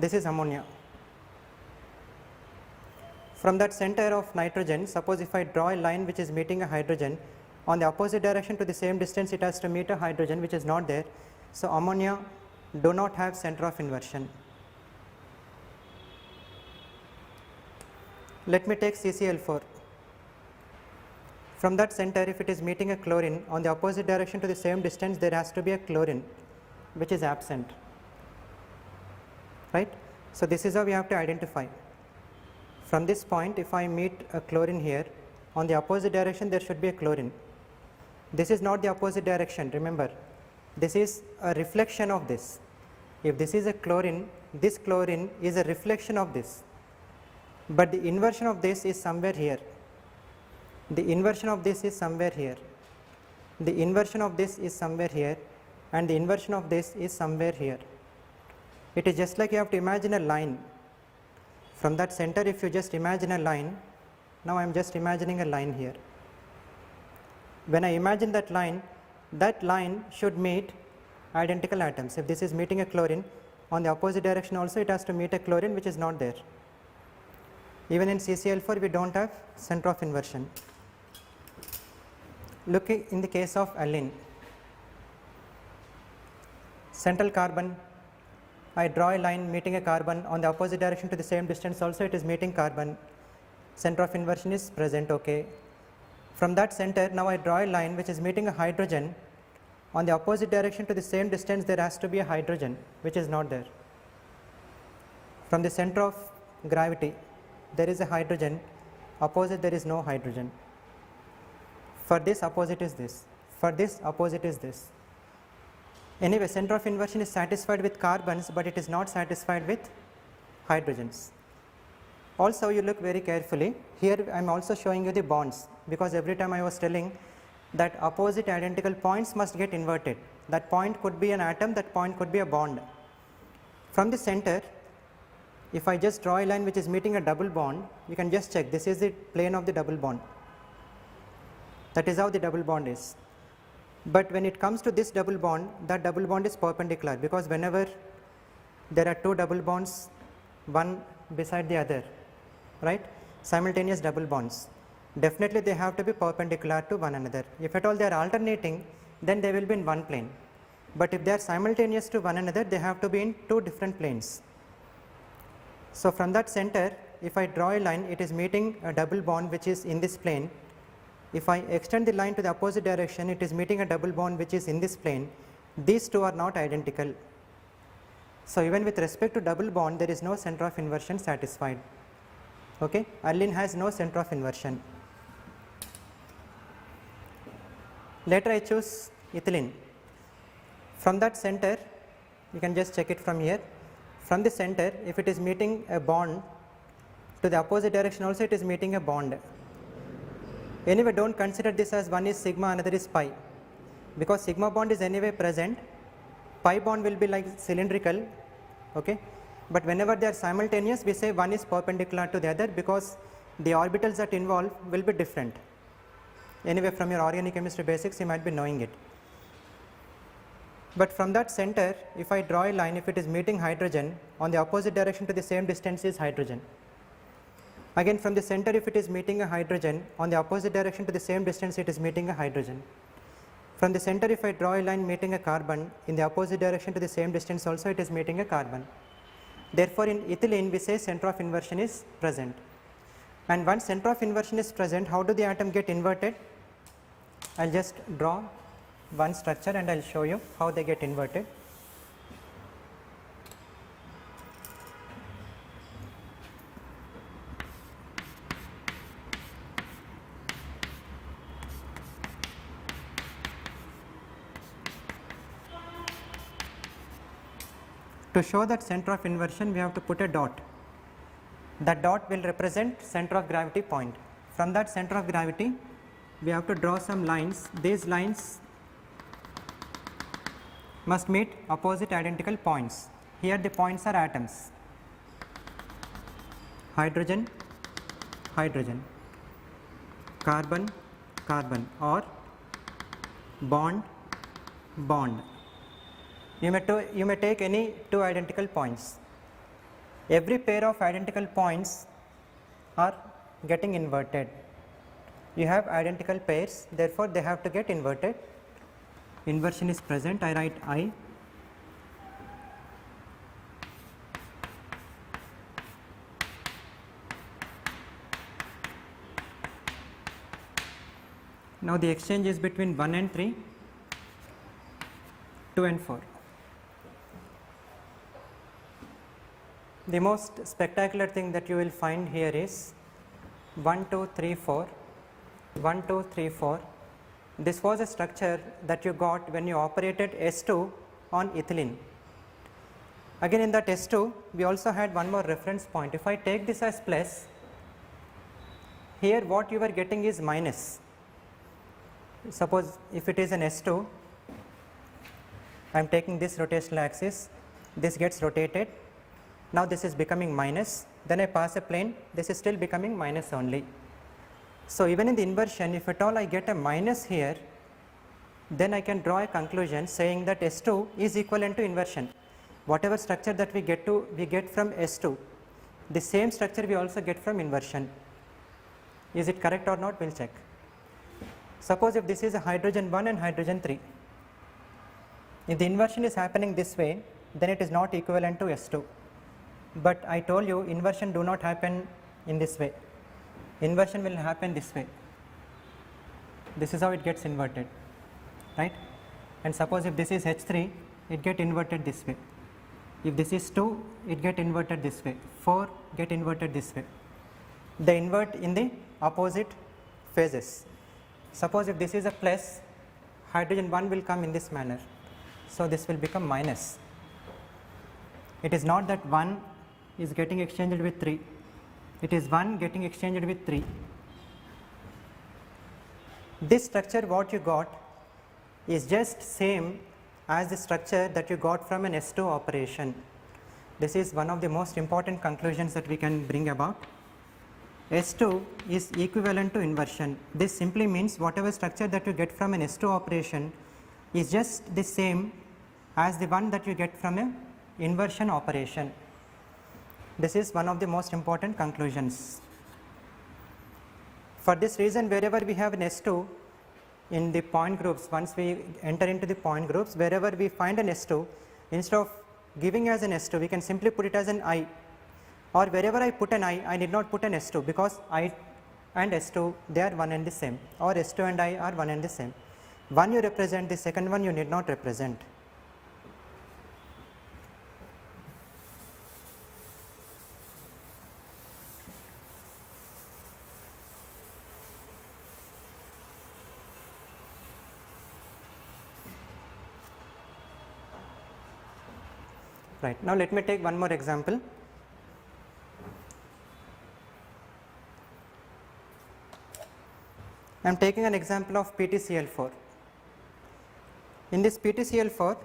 this is ammonia. From that center of nitrogen, suppose if I draw a line which is meeting a hydrogen, on the opposite direction to the same distance it has to meet a hydrogen which is not there. So ammonia do not have center of inversion. Let me take CCl4. From that center, if it is meeting a chlorine, on the opposite direction to the same distance there has to be a chlorine which is absent, right. So this is how we have to identify. From this point, if I meet a chlorine here, on the opposite direction there should be a chlorine. This is not the opposite direction, remember, this is a reflection of this. If this is a chlorine, this chlorine is a reflection of this, but the inversion of this is somewhere here. The inversion of this is somewhere here. The inversion of this is somewhere here, and the inversion of this is somewhere here. It is just like you have to imagine a line. From that center, if you just imagine a line, now I am just imagining a line here. When I imagine that line should meet identical atoms. If this is meeting a chlorine, on the opposite direction also it has to meet a chlorine which is not there. Even in CCl4 we do not have center of inversion. Look in the case of alene. Central carbon, I draw a line meeting a carbon, on the opposite direction to the same distance also it is meeting carbon, center of inversion is present, okay. From that center, now I draw a line which is meeting a hydrogen, on the opposite direction to the same distance there has to be a hydrogen which is not there. From the center of gravity there is a hydrogen, opposite there is no hydrogen. For this opposite is this, for this opposite is this. Anyway, center of inversion is satisfied with carbons, but it is not satisfied with hydrogens. Also you look very carefully, here I am also showing you the bonds, because every time I was telling that opposite identical points must get inverted. That point could be an atom, that point could be a bond. From the center, if I just draw a line which is meeting a double bond, you can just check, this is the plane of the double bond. That is how the double bond is. But when it comes to this double bond, that double bond is perpendicular, because whenever there are two double bonds, one beside the other, right, simultaneous double bonds, definitely they have to be perpendicular to one another. If at all they are alternating, then they will be in one plane. But if they are simultaneous to one another, they have to be in two different planes. So from that center, if I draw a line, it is meeting a double bond which is in this plane. If I extend the line to the opposite direction, it is meeting a double bond which is in this plane. These two are not identical. So even with respect to double bond, there is no center of inversion satisfied. Okay, alene has no center of inversion. Later I choose ethylene. From that center, you can just check it from here. From the center, if it is meeting a bond to the opposite direction also it is meeting a bond. Anyway, do not consider this as one is sigma, another is pi, because sigma bond is anyway present, pi bond will be like cylindrical, okay. But whenever they are simultaneous, we say one is perpendicular to the other, because the orbitals that involve will be different. Anyway, from your organic chemistry basics you might be knowing it. But from that center, if I draw a line, if it is meeting hydrogen, on the opposite direction to the same distance is hydrogen. Again from the center, if it is meeting a hydrogen, on the opposite direction to the same distance it is meeting a hydrogen. From the center, if I draw a line meeting a carbon, in the opposite direction to the same distance also it is meeting a carbon. Therefore in ethylene we say center of inversion is present. And once center of inversion is present, how do the atom get inverted? I will just draw one structure and I will show you how they get inverted. To show that center of inversion, we have to put a dot. That dot will represent center of gravity point. From that center of gravity, we have to draw some lines. These lines must meet opposite identical points. Here the points are atoms. Hydrogen, hydrogen, carbon, carbon, or bond, bond. You may take any two identical points. every pair of identical points are getting inverted. You have identical pairs, therefore they have to get inverted. Inversion is present, I write I. Now the exchange is between 1 and 3, 2 and 4. The most spectacular thing that you will find here is 1, 2, 3, 4, 1, 2, 3, 4. This was a structure that you got when you operated S2 on ethylene. Again in that S2, we also had one more reference point. If I take this as plus, here what you are getting is minus. Suppose if it is an S2, I am taking this rotational axis, this gets rotated, now this is becoming minus, then I pass a plane, this is still becoming minus only. So even in the inversion, if at all I get a minus here, then I can draw a conclusion saying that S2 is equivalent to inversion. Whatever structure that we get from S2, the same structure we also get from inversion. Is it correct or not? We will check. Suppose if this is a hydrogen 1 and hydrogen 3, if the inversion is happening this way, then it is not equivalent to S2. But I told you inversion do not happen in this way. Inversion will happen this way. This is how it gets inverted, right? And suppose if this is H3, it get inverted this way. If this is 2, it get inverted this way. 4 get inverted this way. They invert in the opposite phases. Suppose if this is a plus, hydrogen 1 will come in this manner. So this will become minus. It is not that 1 is getting exchanged with 3. It is 1 getting exchanged with 3. This structure what you got is just same as the structure that you got from an S2 operation. This is one of the most important conclusions that we can bring about. S2 is equivalent to inversion. This simply means whatever structure that you get from an S2 operation is just the same as the one that you get from an inversion operation. This is one of the most important conclusions. For this reason, wherever we have an S2 in the point groups, once we enter into the point groups, wherever we find an S2, instead of giving as an S2, we can simply put it as an I. Or wherever I put an I need not put an S2 because I and S2 they are one and the same, or S2 and I are one and the same. One you represent, the second one you need not represent. Right. Now let me take one more example. I am taking an example of PtCl4. In this PtCl4,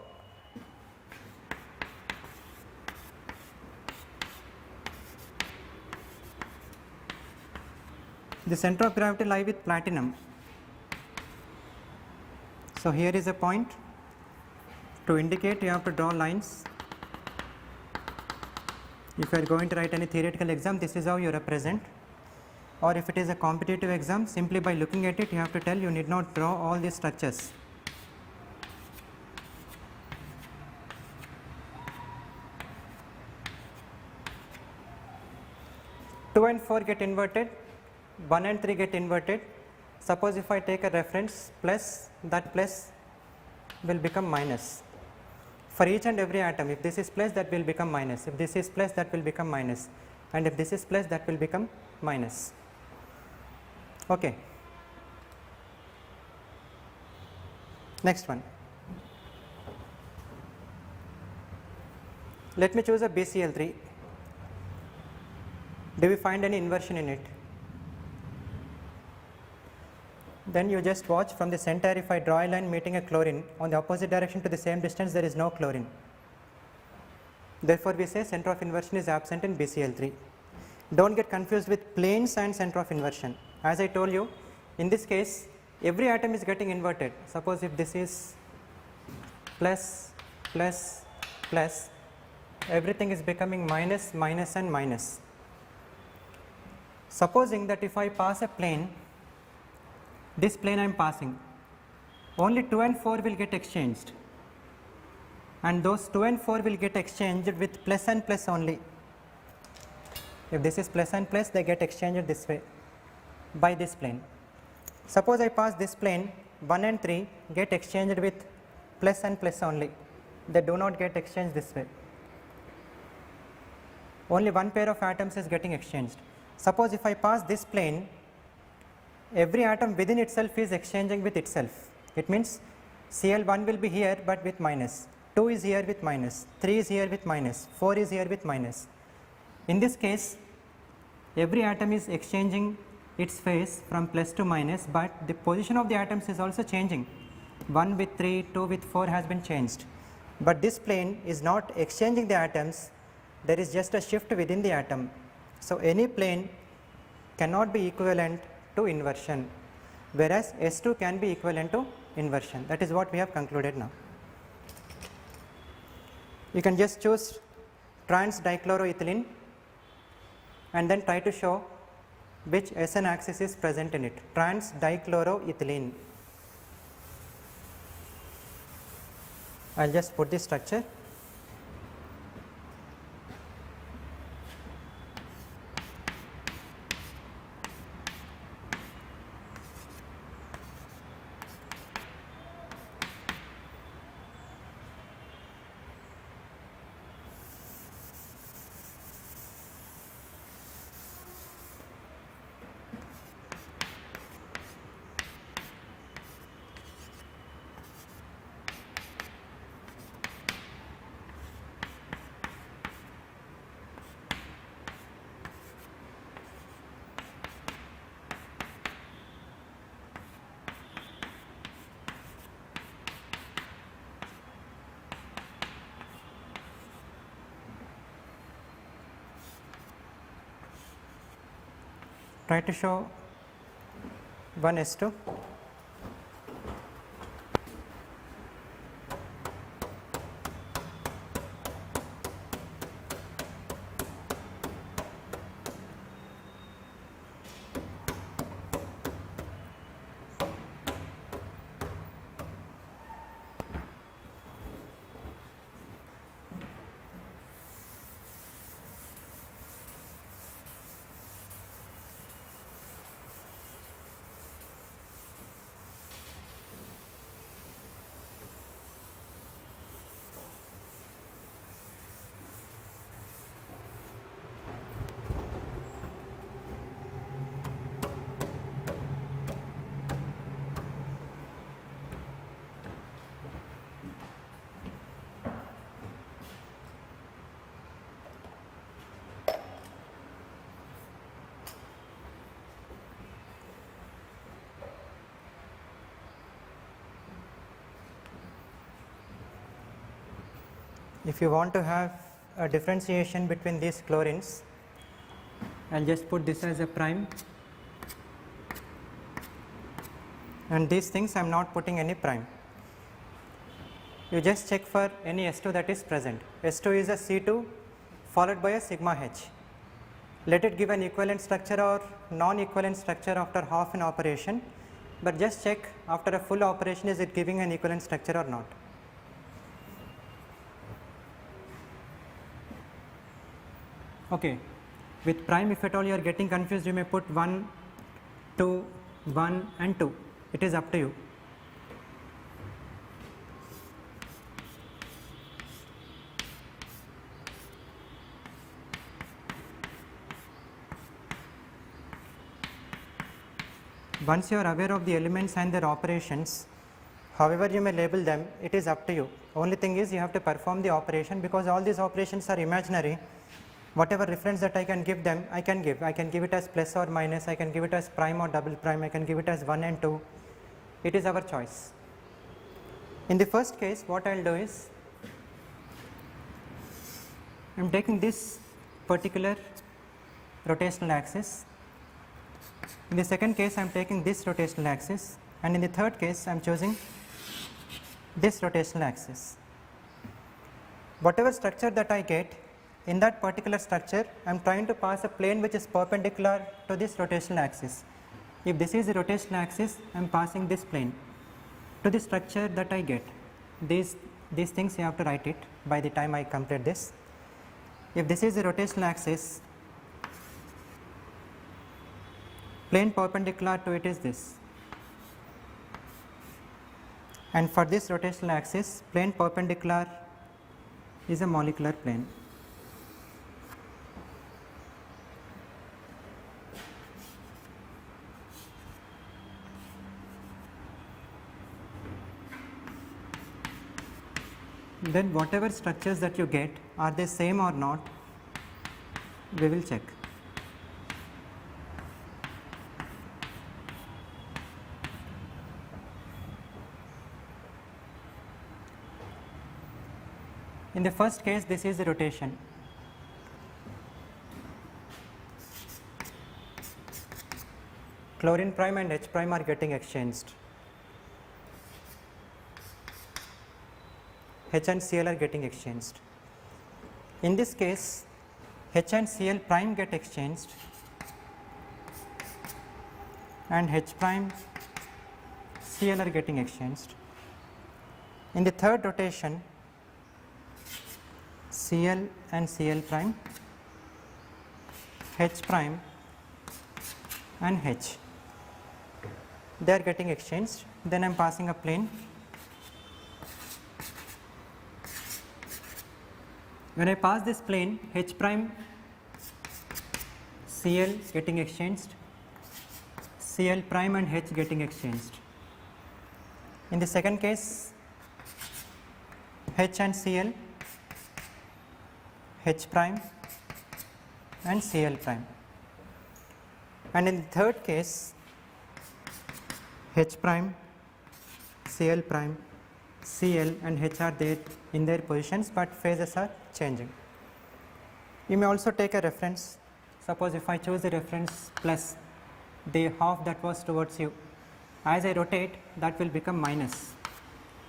the center of gravity lies with platinum. So here is a point. To indicate, you have to draw lines. If you are going to write any theoretical exam, this is how you represent. Or if it is a competitive exam, simply by looking at it, you have to tell, you need not draw all these structures. Two and 4 get inverted, 1 and 3 get inverted. Suppose if I take a reference plus, that plus will become minus. For each and every atom, if this is plus, that will become minus. If this is plus, that will become minus. And if this is plus, that will become minus. Okay. Next one. Let me choose a BCl3. Do we find any inversion in it? Then you just watch from the center. If I draw a line meeting a chlorine on the opposite direction to the same distance, there is no chlorine. Therefore, we say center of inversion is absent in BCl3. Don't get confused with planes and center of inversion. As I told you, in this case, every atom is getting inverted. Suppose if this is plus, plus, plus, everything is becoming minus, minus and minus. Supposing that if I pass a plane, this plane I am passing, only 2 and 4 will get exchanged, and those 2 and 4 will get exchanged with plus and plus only. If this is plus and plus, they get exchanged this way by this plane. Suppose I pass this plane, 1 and 3 get exchanged with plus and plus only, they do not get exchanged this way. Only one pair of atoms is getting exchanged. Suppose if I pass this plane, every atom within itself is exchanging with itself. It means Cl1 will be here but with minus, 2 is here with minus, 3 is here with minus, 4 is here with minus. In this case, every atom is exchanging its phase from plus to minus, but the position of the atoms is also changing. 1 with 3, 2 with 4 has been changed, but this plane is not exchanging the atoms, there is just a shift within the atom. So, any plane cannot be equivalent to inversion, whereas S2 can be equivalent to inversion. That is what we have concluded now. You can just choose trans dichloroethylene and then try to show which SN axis is present in it. Trans dichloroethylene. I will just put this structure. Try to show one S2. If you want to have a differentiation between these chlorines, I will just put this as a prime, and these things I am not putting any prime. You just check for any S2 that is present. S2 is a C2 followed by a sigma H. Let it give an equivalent structure or non-equivalent structure after half an operation, but just check after a full operation is it giving an equivalent structure or not. Okay. With prime, if at all you are getting confused, you may put 1, 2, 1 and 2. It is up to you. Once you are aware of the elements and their operations, however you may label them, it is up to you. Only thing is you have to perform the operation, because all these operations are imaginary. Whatever reference that I can give them, I can give it as plus or minus, I can give it as prime or double prime, I can give it as 1 and 2, it is our choice. In the first case, what I will do is, I am taking this particular rotational axis, in the second case I am taking this rotational axis, and in the third case I am choosing this rotational axis. whatever structure that I get, in that particular structure I am trying to pass a plane which is perpendicular to this rotational axis. If this is the rotational axis, I am passing this plane to the structure that I get. These things you have to write it by the time I complete this. If this is the rotational axis, plane perpendicular to it is this, and for this rotational axis, plane perpendicular is a molecular plane. Then whatever structures that you get, are they same or not, we will check. In the first case, this is the rotation. Chlorine prime and H prime are getting exchanged. H and Cl are getting exchanged. In this case, H and Cl prime get exchanged and H prime Cl are getting exchanged. In the third rotation, Cl and Cl prime, H prime and H, they are getting exchanged. Then I am passing a plane. When I pass this plane, H prime Cl getting exchanged, Cl prime and H getting exchanged. In the second case, H and Cl, H prime and Cl prime. And in the third case, H prime, Cl prime, Cl and H are there in their positions, but phases are changing. You may also take a reference. Suppose if I choose the reference plus the half that was towards you, as I rotate, that will become minus,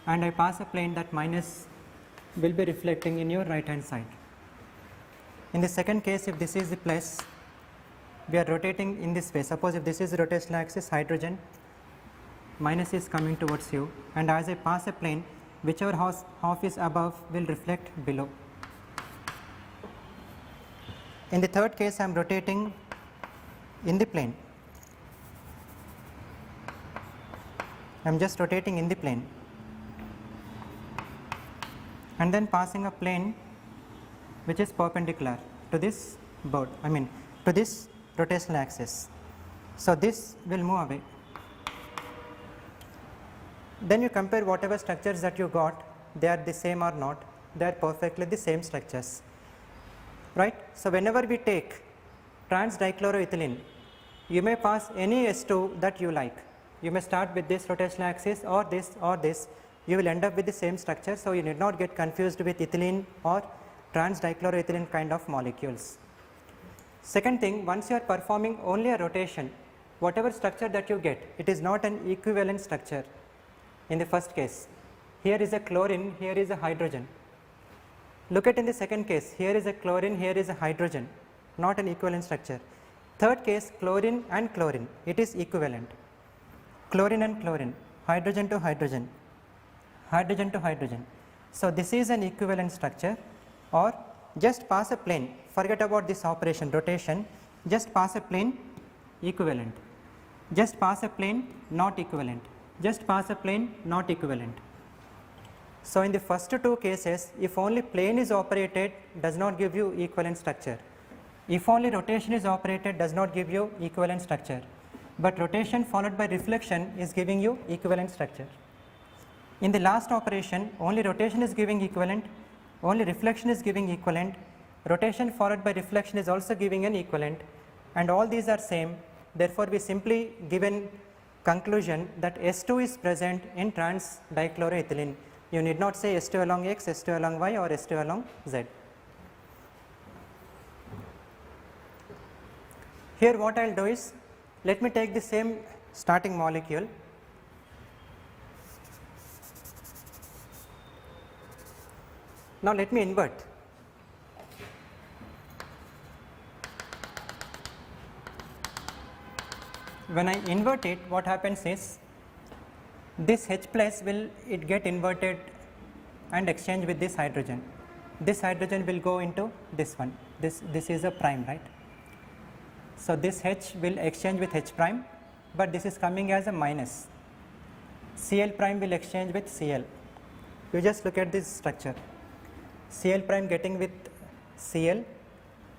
and I pass a plane, that minus will be reflecting in your right hand side. In the second case, if this is the plus, we are rotating in this way. Suppose if this is the rotational axis, hydrogen, minus is coming towards you, and as I pass a plane, whichever half is above will reflect below. In the third case, I am rotating in the plane. I am just rotating in the plane and then passing a plane which is perpendicular to this board, to this rotational axis. So this will move away. Then you compare whatever structures that you got, they are the same or not, they are perfectly the same structures, right. So whenever we take trans dichloroethylene, you may pass any S2 that you like. You may start with this rotational axis or this, you will end up with the same structure. So you need not get confused with ethylene or trans dichloroethylene kind of molecules. Second thing, once you are performing only a rotation, whatever structure that you get, it is not an equivalent structure. In the first case, here is a chlorine, here is a hydrogen. Look at in the second case, here is a chlorine, here is a hydrogen, not an equivalent structure. Third case, chlorine and chlorine, it is equivalent. Chlorine and chlorine, hydrogen to hydrogen, hydrogen to hydrogen. So this is an equivalent structure. Or just pass a plane, forget about this operation rotation, just pass a plane equivalent, just pass a plane not equivalent, just pass a plane not equivalent. So in the first two cases, if only plane is operated, does not give you equivalent structure. If only rotation is operated, does not give you equivalent structure, but rotation followed by reflection is giving you equivalent structure. In the last operation, only rotation is giving equivalent, only reflection is giving equivalent, rotation followed by reflection is also giving an equivalent, and all these are same. Therefore, we simply given conclusion that S2 is present in trans dichloroethylene. You need not say S2 along X, S2 along Y or S2 along Z. Here what I will do is, let me take the same starting molecule, Now let me invert. When I invert it, what happens is this H plus will it get inverted and exchange with this hydrogen. This hydrogen will go into this one. This is a prime, right? So this H will exchange with H prime, but this is coming as a minus. Cl prime will exchange with Cl. You just look at this structure. Cl prime getting with Cl,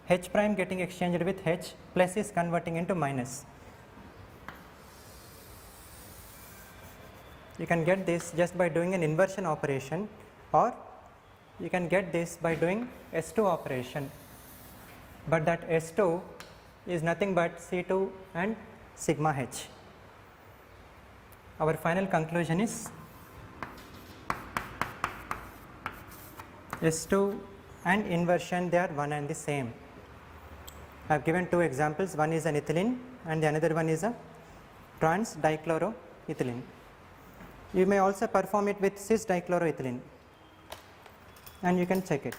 H prime getting exchanged with H, plus is converting into minus. You can get this just by doing an inversion operation, or you can get this by doing S2 operation, but that S2 is nothing but C2 and sigma H. Our final conclusion is S2 and inversion, they are one and the same. I have given two examples, one is an ethylene and the another one is a trans dichloroethylene. You may also perform it with cis dichloroethylene and you can check it.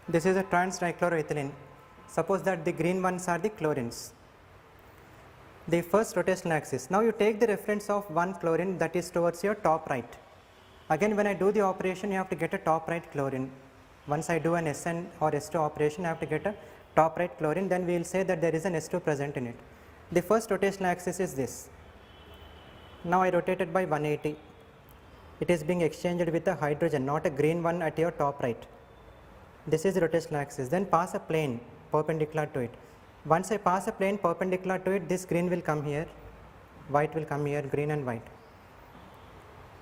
This is a trans dichloroethylene. Suppose that the green ones are the chlorines. The first rotational axis. Now you take the reference of one chlorine that is towards your top right. Again, when I do the operation, you have to get a top right chlorine. Once I do an Sn or S2 operation, I have to get a top right chlorine, then we will say that there is an S2 present in it. The first rotational axis is this. Now I rotate it by 180. It is being exchanged with a hydrogen, not a green one at your top right. This is the rotational axis. Then pass a plane perpendicular to it. Once I pass a plane perpendicular to it, this green will come here, white will come here, green and white.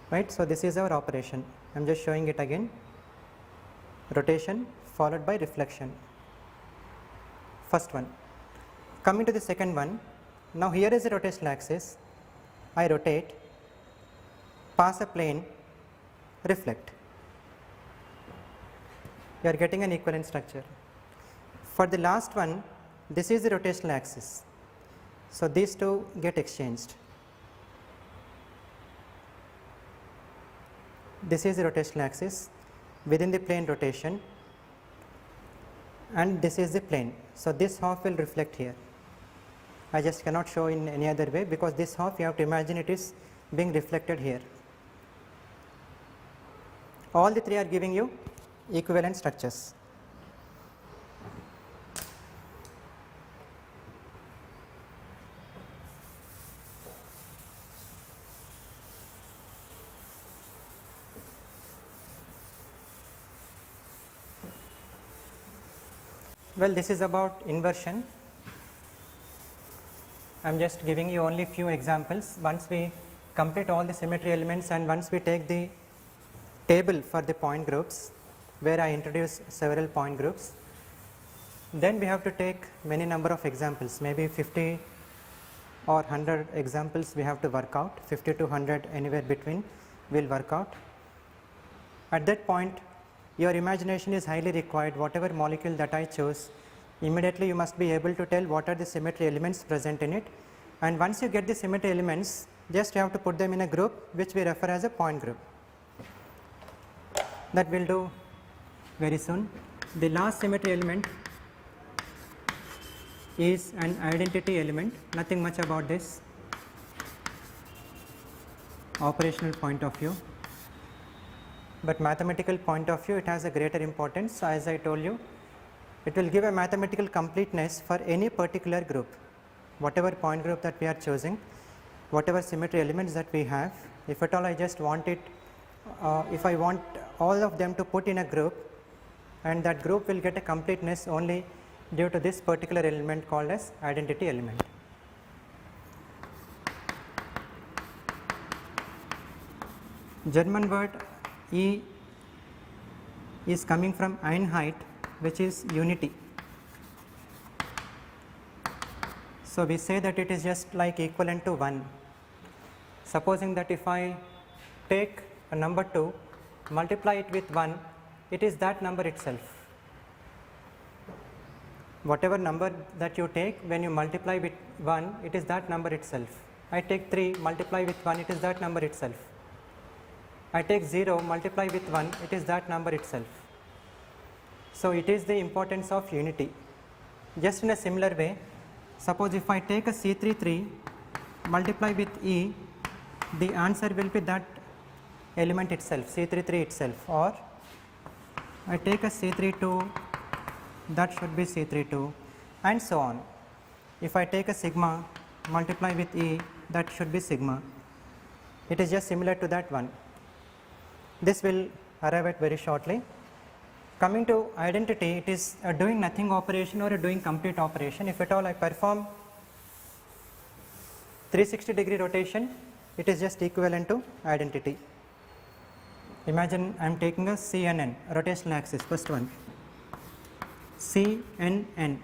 Right? So this is our operation. I am just showing it again. Rotation followed by reflection. First one. Coming to the second one. Now here is the rotational axis. I rotate, pass a plane, reflect. You are getting an equivalent structure. For the last one, this is the rotational axis. So these two get exchanged. This is the rotational axis within the plane rotation, and this is the plane. So this half will reflect here. I just cannot show in any other way, because this half you have to imagine it is being reflected here. All the three are giving you equivalent structures. Well, this is about inversion. I am just giving you only few examples. Once we complete all the symmetry elements and once we take the table for the point groups, where I introduce several point groups, then we have to take many number of examples, maybe 50 or 100 examples we have to work out, 50 to 100 anywhere between we will work out. At that point, your imagination is highly required. Whatever molecule that I chose, immediately you must be able to tell what are the symmetry elements present in it, and once you get the symmetry elements, just you have to put them in a group which we refer as a point group. That we will do very soon. The last symmetry element is an identity element, nothing much about this, operational point of view, but mathematical point of view it has a greater importance. So as I told you, it will give a mathematical completeness for any particular group, whatever point group that we are choosing, whatever symmetry elements that we have. If at all I just want it, if I want all of them to put in a group, and that group will get a completeness only due to this particular element called as identity element. German word E is coming from Einheit, which is unity. So we say that it is just like equivalent to 1. Supposing that if I take a number 2, multiply it with 1, it is that number itself. Whatever number that you take, when you multiply with 1, it is that number itself. I take 3, multiply with 1, it is that number itself. I take 0, multiply with 1, it is that number itself. So it is the importance of unity. Just in a similar way, suppose if I take a C33, multiply with E, the answer will be that element itself, C33 itself, or I take a C32, that should be C32, and so on. If I take a sigma, multiply with E, that should be sigma. It is just similar to that one. This will arrive at very shortly. Coming to identity, it is a doing nothing operation or a doing complete operation. If at all I perform 360-degree rotation, it is just equivalent to identity. Imagine I am taking a CNN, rotational axis, first one. CNN.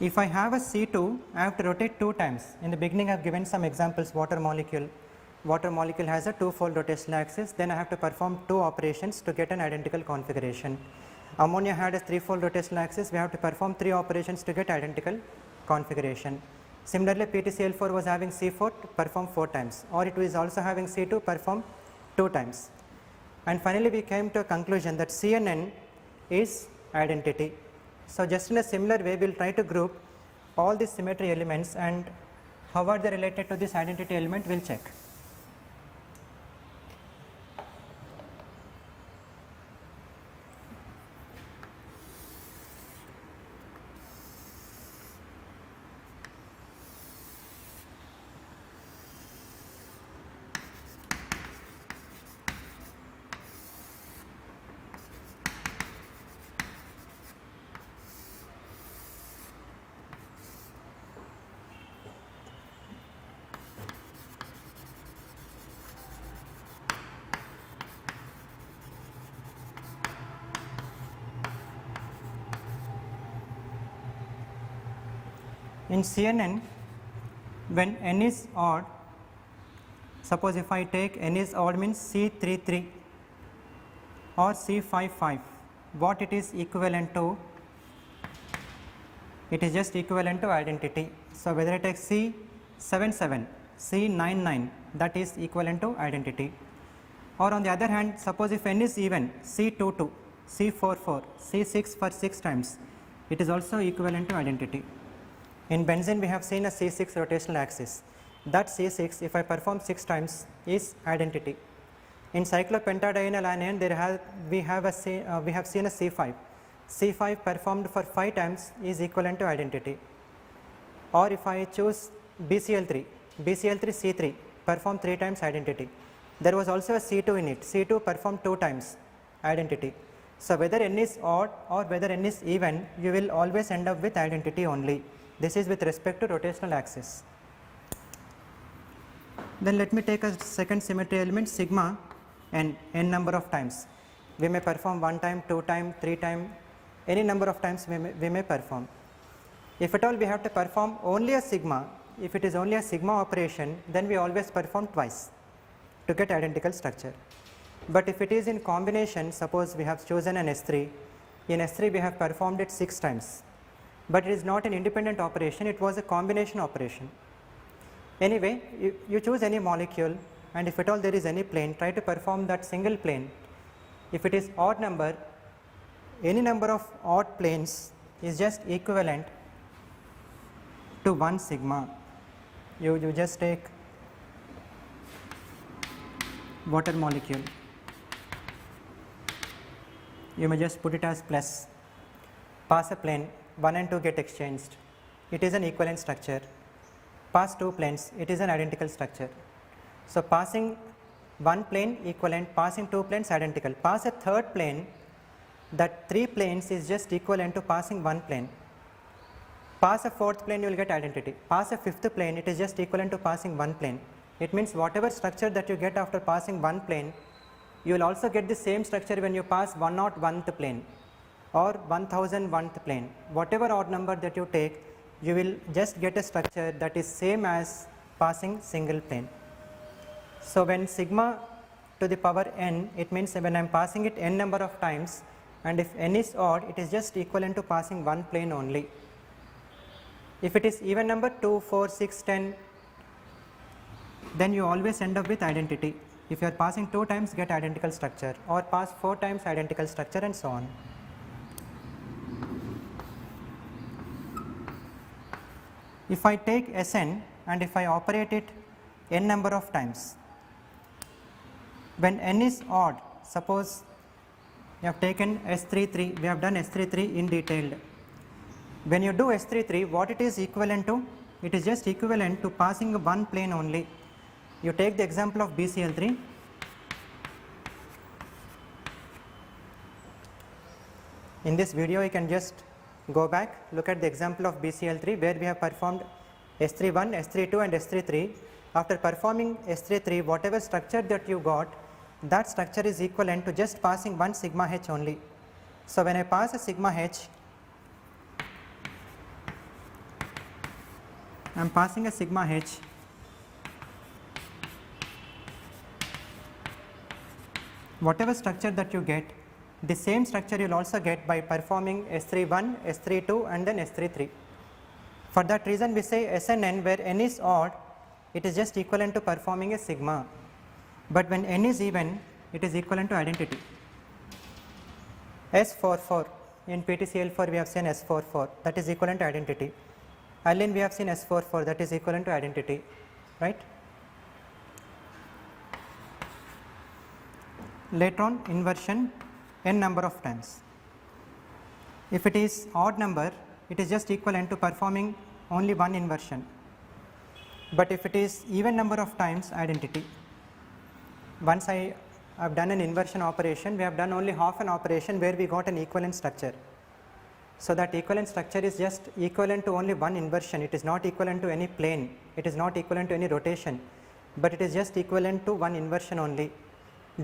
If I have a C2, I have to rotate 2 times. In the beginning I have given some examples. Water molecule has a 2-fold rotational axis, then I have to perform 2 operations to get an identical configuration. Ammonia had a 3-fold rotational axis, we have to perform 3 operations to get identical configuration. Similarly, PTCl4 was having C4, perform 4 times, or it was also having C2, perform 2 times. And finally we came to a conclusion that CNN is identity. So just in a similar way, we will try to group all these symmetry elements, and how are they related to this identity element, we will check. In CNN, when n is odd, suppose if I take n is odd means C33 or C55, what it is equivalent to? It is just equivalent to identity. So whether I take C77, C99, that is equivalent to identity. Or on the other hand, suppose if n is even, C22, C44, C6 for 6 times, it is also equivalent to identity. In benzene we have seen a C6 rotational axis. That C6, if I perform 6 times, is identity. In cyclopentadienyl anion we have seen a C5. C5 performed for 5 times is equivalent to identity. Or if I choose BCl3, C3 perform 3 times, identity. There was also a C2 in it, C2 performed 2 times, identity. So whether n is odd or whether n is even, you will always end up with identity only. This is with respect to rotational axis. Then let me take a second symmetry element, sigma n number of times. We may perform 1 time, 2 time, 3 time, any number of times we may perform. If at all we have to perform only a sigma, if it is only a sigma operation, then we always perform twice to get identical structure. But if it is in combination, suppose we have chosen an S3, in S3 we have performed it 6 times. But it is not an independent operation, it was a combination operation. Anyway, you choose any molecule, and if at all there is any plane, try to perform that single plane. If it is odd number, any number of odd planes is just equivalent to 1 sigma. You just take water molecule, you may just put it as plus, pass a plane, 1 and 2 get exchanged, it is an equivalent structure. Pass 2 planes, it is an identical structure. So passing 1 plane equivalent, passing 2 planes identical. Pass a third plane, that 3 planes is just equivalent to passing 1 plane. Pass a fourth plane, you will get identity. Pass a fifth plane, it is just equivalent to passing 1 plane. It means whatever structure that you get after passing 1 plane, you will also get the same structure when you pass 101th plane or 1001th plane. Whatever odd number that you take, you will just get a structure that is same as passing single plane. So when sigma to the power n, it means when I am passing it n number of times, and if n is odd, it is just equivalent to passing one plane only. If it is even number 2, 4, 6, 10, then you always end up with identity. If you are passing 2 times, get identical structure, or pass 4 times, identical structure, and so on. If I take Sn and if I operate it n number of times, when n is odd, suppose you have taken S33, we have done S33 in detailed. When you do S33, what it is equivalent to? It is just equivalent to passing one plane only. You take the example of BCl3. In this video, you can just go back, look at the example of BCl3 where we have performed S31, S32 and S33. After performing S33, whatever structure that you got, that structure is equivalent to just passing one sigma h only. So when I pass a sigma h, I am passing a sigma h, whatever structure that you get, the same structure you will also get by performing S31, S32 and then S33. For that reason we say Sn where n is odd, it is just equivalent to performing a sigma, but when n is even, it is equivalent to identity. S44, in PTCL4 we have seen S44, that is equivalent to identity. Allin we have seen S44, that is equivalent to identity, right? Later on, inversion n number of times. If it is odd number, it is just equivalent to performing only one inversion, but if it is even number of times, identity. Once I have done an inversion operation, we have done only half an operation where we got an equivalent structure. So that equivalent structure is just equivalent to only one inversion, it is not equivalent to any plane, it is not equivalent to any rotation, but it is just equivalent to one inversion only.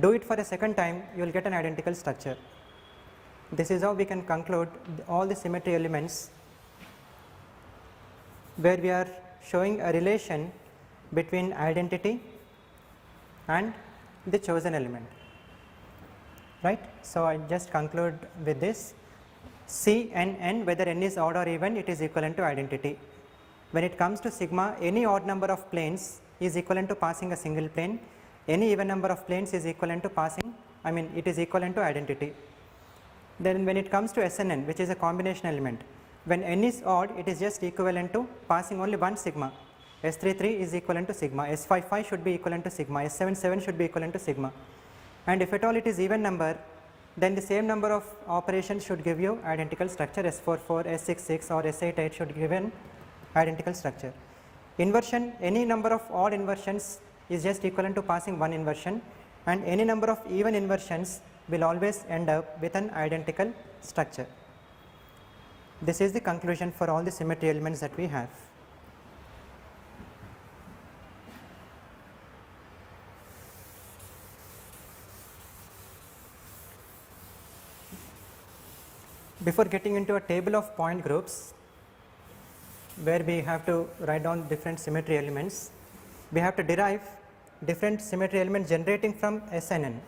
Do it for a second time, you will get an identical structure. This is how we can conclude all the symmetry elements where we are showing a relation between identity and the chosen element, right. So I just conclude with this. C and n, whether n is odd or even, it is equivalent to identity. When it comes to sigma, any odd number of planes is equivalent to passing a single plane, any even number of planes is equivalent to passing, it is equivalent to identity. Then when it comes to Sn, which is a combination element, when n is odd, it is just equivalent to passing only one sigma. S33 is equivalent to sigma, S55 should be equivalent to sigma, S77 should be equivalent to sigma, and if at all it is even number, then the same number of operations should give you identical structure. S44, S66 or S88 should give an identical structure. Inversion, any number of odd inversions is just equivalent to passing one inversion, and any number of even inversions will always end up with an identical structure. This is the conclusion for all the symmetry elements that we have. Before getting into a table of point groups where we have to write down different symmetry elements, we have to derive different symmetry elements generating from Sn.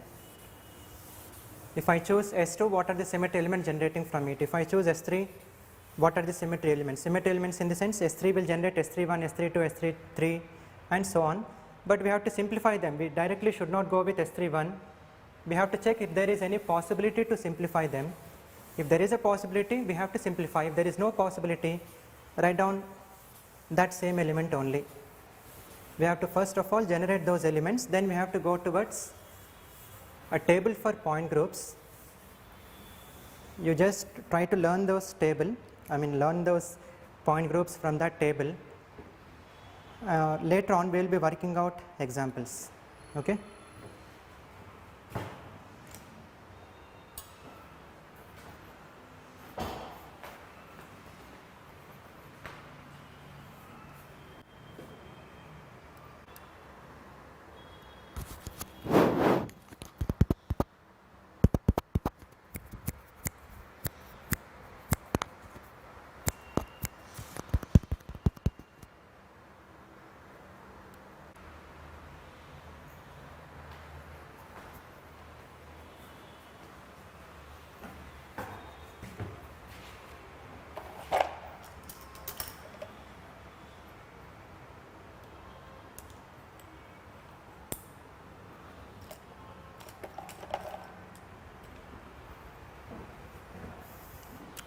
If I choose S2, what are the symmetry elements generating from it? If I choose S3, what are the symmetry elements? Symmetry elements in the sense S3 will generate S31, S32, S33 and so on, but we have to simplify them. We directly should not go with S31. We have to check if there is any possibility to simplify them. If there is a possibility, we have to simplify. If there is no possibility, write down that same element only. We have to first of all generate those elements, then we have to go towards a table for point groups. You just try to learn those learn those point groups from that table. Later on we will be working out examples, okay.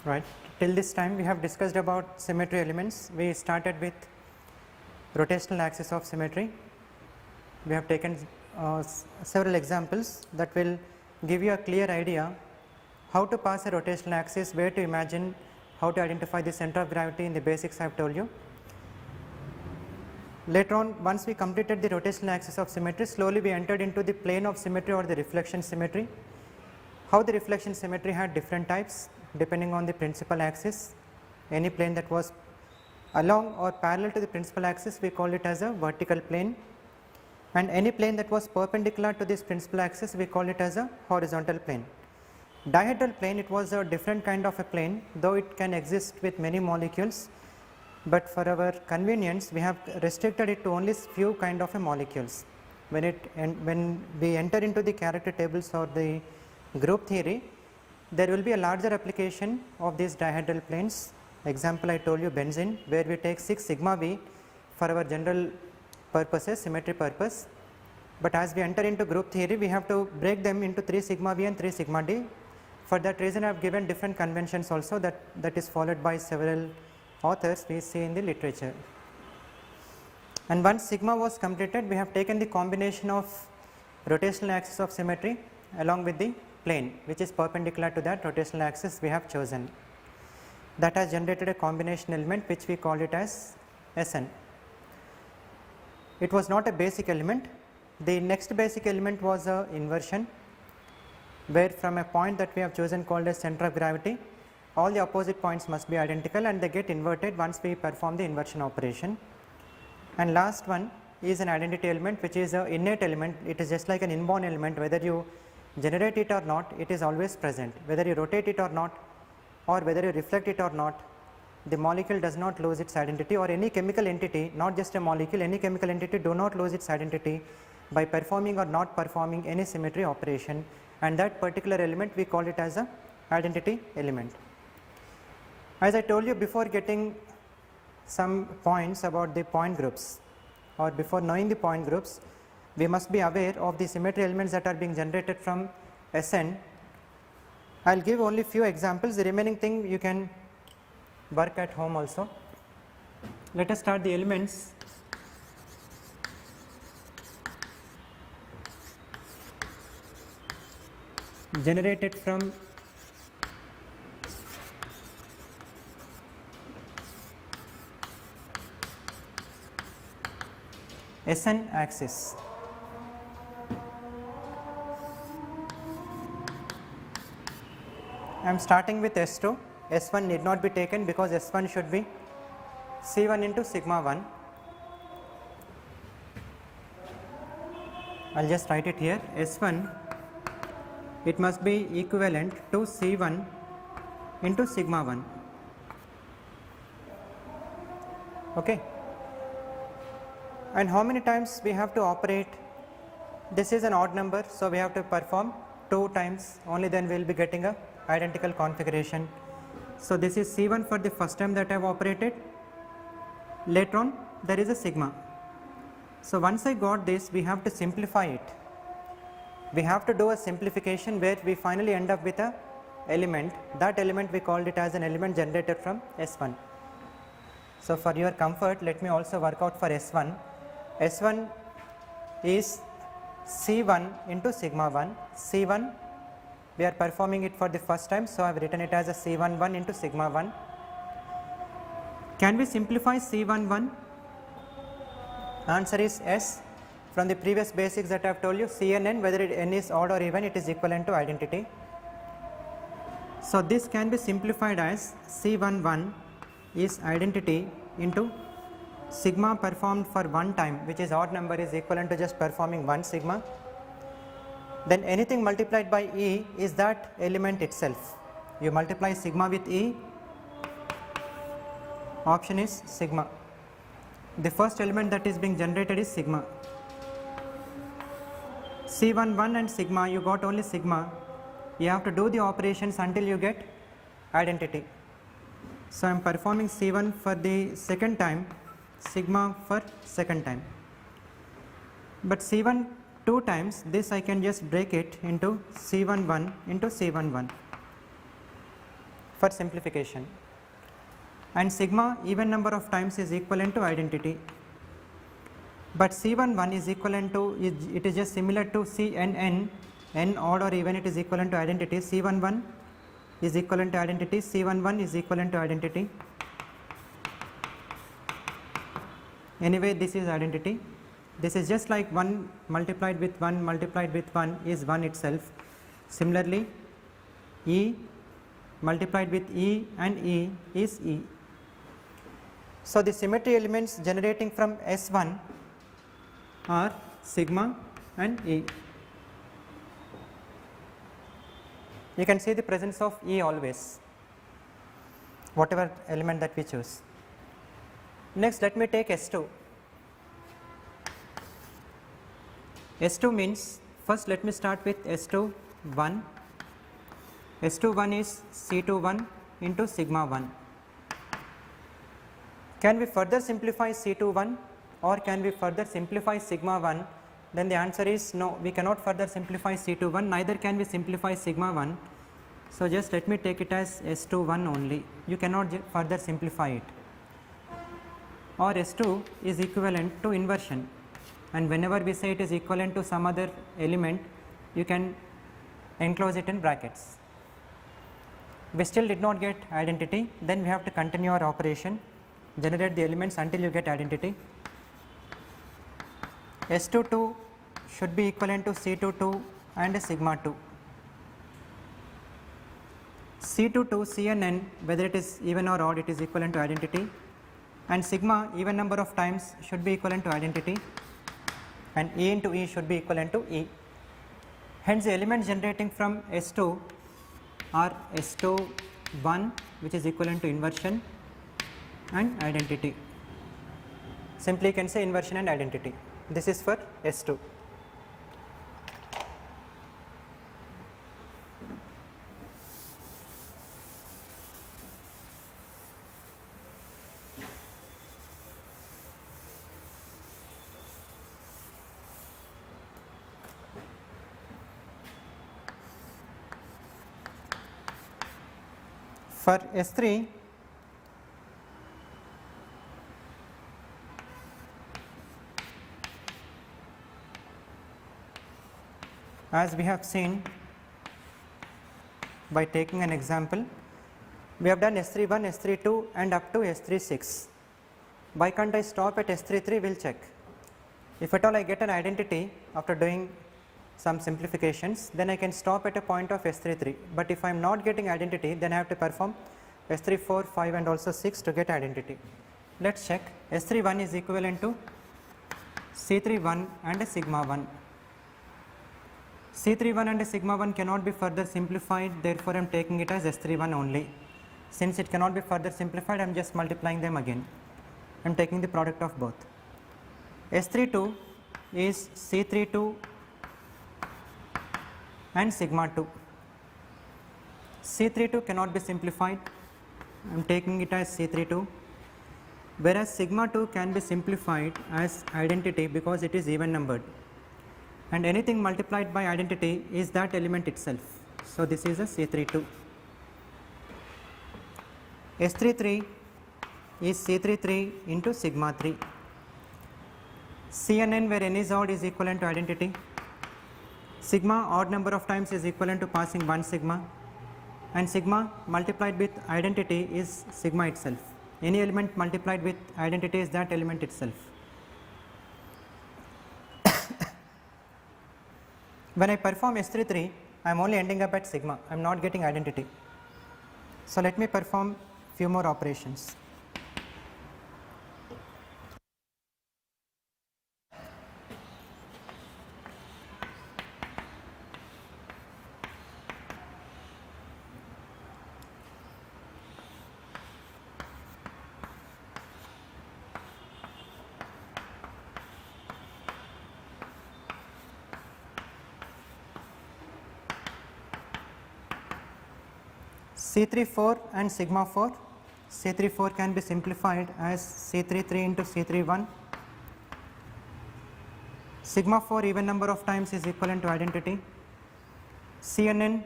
Right. Till this time we have discussed about symmetry elements. We started with rotational axis of symmetry. We have taken several examples that will give you a clear idea how to pass a rotational axis, where to imagine, how to identify the center of gravity in the basics I have told you. Later on, once we completed the rotational axis of symmetry, slowly we entered into the plane of symmetry or the reflection symmetry. How the reflection symmetry had different types depending on the principal axis. Any plane that was along or parallel to the principal axis, we call it as a vertical plane, and any plane that was perpendicular to this principal axis, we call it as a horizontal plane. Dihedral plane, it was a different kind of a plane, though it can exist with many molecules, but for our convenience we have restricted it to only few kind of a molecules. When we enter into the character tables or the group theory, there will be a larger application of these dihedral planes. Example I told you, benzene, where we take 6 sigma V for our general purposes, symmetry purpose, but as we enter into group theory, we have to break them into 3 sigma V and 3 sigma D. For that reason, I have given different conventions also that is followed by several authors we see in the literature. And once sigma was completed, we have taken the combination of rotational axis of symmetry along with the plane which is perpendicular to that rotational axis we have chosen. That has generated a combination element which we call it as Sn. It was not a basic element. The next basic element was a inversion, where from a point that we have chosen called as center of gravity, all the opposite points must be identical and they get inverted once we perform the inversion operation. And last one is an identity element, which is an innate element. It is just like an inborn element, whether you generate it or not, it is always present. Whether you rotate it or not, or whether you reflect it or not, the molecule does not lose its identity, or any chemical entity, not just a molecule, any chemical entity do not lose its identity by performing or not performing any symmetry operation, and that particular element we call it as a identity element. As I told you before, getting some points about the point groups, or before knowing the point groups, we must be aware of the symmetry elements that are being generated from Sn. I will give only few examples, the remaining thing you can work at home also. Let us start the elements. Generated from Sn axis. I am starting with S2. S1 need not be taken because S1 should be C1 into sigma 1. I will just write it here. S1, it must be equivalent to C1 into sigma 1. Okay. And how many times we have to operate? This is an odd number, so we have to perform 2 times, only then we will be getting a identical configuration. So this is C1 for the first time that I have operated. Later on there is a sigma. So once I got this, we have to simplify it. We have to do a simplification where we finally end up with a element. That element we called it as an element generated from S1. So for your comfort, let me also work out for S1. S1 is C1 into sigma 1. C1, we are performing it for the first time, so I have written it as a C11 into sigma 1. Can we simplify C11? Answer is yes. From the previous basics that I have told you, C and N, whether n is odd or even, it is equivalent to identity. So this can be simplified as C11 is identity into sigma performed for one time, which is odd number, is equivalent to just performing one sigma. Then anything multiplied by E is that element itself. You multiply sigma with E, option is sigma. The first element that is being generated is sigma. C11 and sigma, you got only sigma. You have to do the operations until you get identity. So I am performing C1 for the second time, sigma for second time. But C1 2 times, this I can just break it into C11 into C11. for simplification, and sigma even number of times is equivalent to identity. But C11 is equivalent to, it is just similar to CNN, n odd or even it is equivalent to identity. C11 is equivalent to identity, C11 is equivalent to identity. Anyway, this is identity. This is just like 1 multiplied with 1 multiplied with 1 is 1 itself. Similarly, E multiplied with E and E is E. So, the symmetry elements generating from S1 are sigma and E. You can see the presence of E always, whatever element that we choose. Next, let me take S2. S2 means, first let me start with S2 1. S2 1 is C21 into sigma 1. Can we further simplify C21 or can we further simplify sigma 1? Then the answer is no, we cannot further simplify C21, neither can we simplify sigma 1. So, just let me take it as S21 only, you cannot further simplify it. Or S2 is equivalent to inversion, and whenever we say it is equivalent to some other element, you can enclose it in brackets. We still did not get identity, then we have to continue our operation, generate the elements until you get identity. S22 should be equivalent to C22 and sigma 2. C22 CNN, whether it is even or odd, it is equivalent to identity, and sigma even number of times should be equivalent to identity, and E into E should be equivalent to E. Hence, the elements generating from S2 are S2 1, which is equivalent to inversion and identity. Simply you can say inversion and identity. This is for S2. For S3, as we have seen by taking an example, we have done S31, S32 and up to S36. Why can't I stop at S33? We will check. If at all I get an identity after doing some simplifications, then I can stop at a point of S33, but if I am not getting identity, then I have to perform S3, 4, 5 and also 6 to get identity. Let us check. S31 is equivalent to C31 and sigma 1. C31 and sigma 1 cannot be further simplified, therefore I am taking it as S31 only. Since it cannot be further simplified, I am just multiplying them again. I am taking the product of both. S32 is C32 and sigma 2. C32 cannot be simplified, I am taking it as C32, whereas sigma 2 can be simplified as identity because it is even numbered, and anything multiplied by identity is that element itself. So, this is a C32. S33 is C33 into sigma 3. CNN where n is odd is equivalent to identity. Sigma odd number of times is equivalent to passing 1 sigma, and sigma multiplied with identity is sigma itself. Any element multiplied with identity is that element itself. When I perform S33, I am only ending up at sigma, I am not getting identity. So, let me perform few more operations. C34 and sigma 4, C34 can be simplified as C33 into C31. Sigma 4 even number of times is equivalent to identity. CNN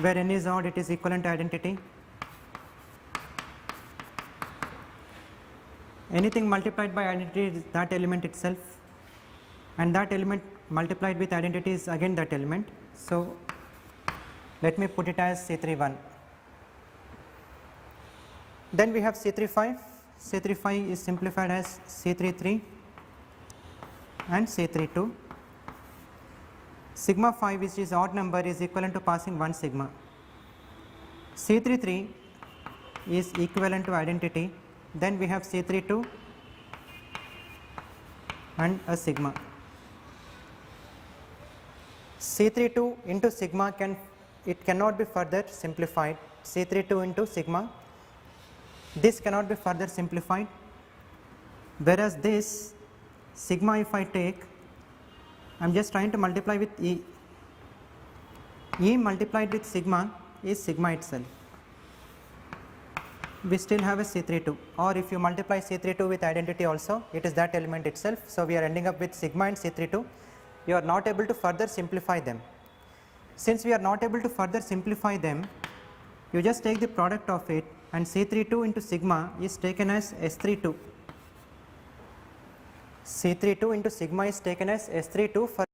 where n is odd, it is equivalent to identity. Anything multiplied by identity is that element itself, and that element multiplied with identity is again that element. So let me put it as C31. Then we have C35. C35 is simplified as C33 and C32. Sigma 5, which is odd number, is equivalent to passing 1 sigma. C33 is equivalent to identity. Then we have C32 and a sigma. C32 into sigma cannot be further simplified. C32 into sigma, this cannot be further simplified, whereas this sigma, if I take, I am just trying to multiply with E. E multiplied with sigma is sigma itself. We still have a C32, or if you multiply C32 with identity also, it is that element itself. So we are ending up with sigma and C32. You are not able to further simplify them. Since we are not able to further simplify them, you just take the product of it, and C32 into sigma is taken as S32. C32 into sigma is taken as S32 for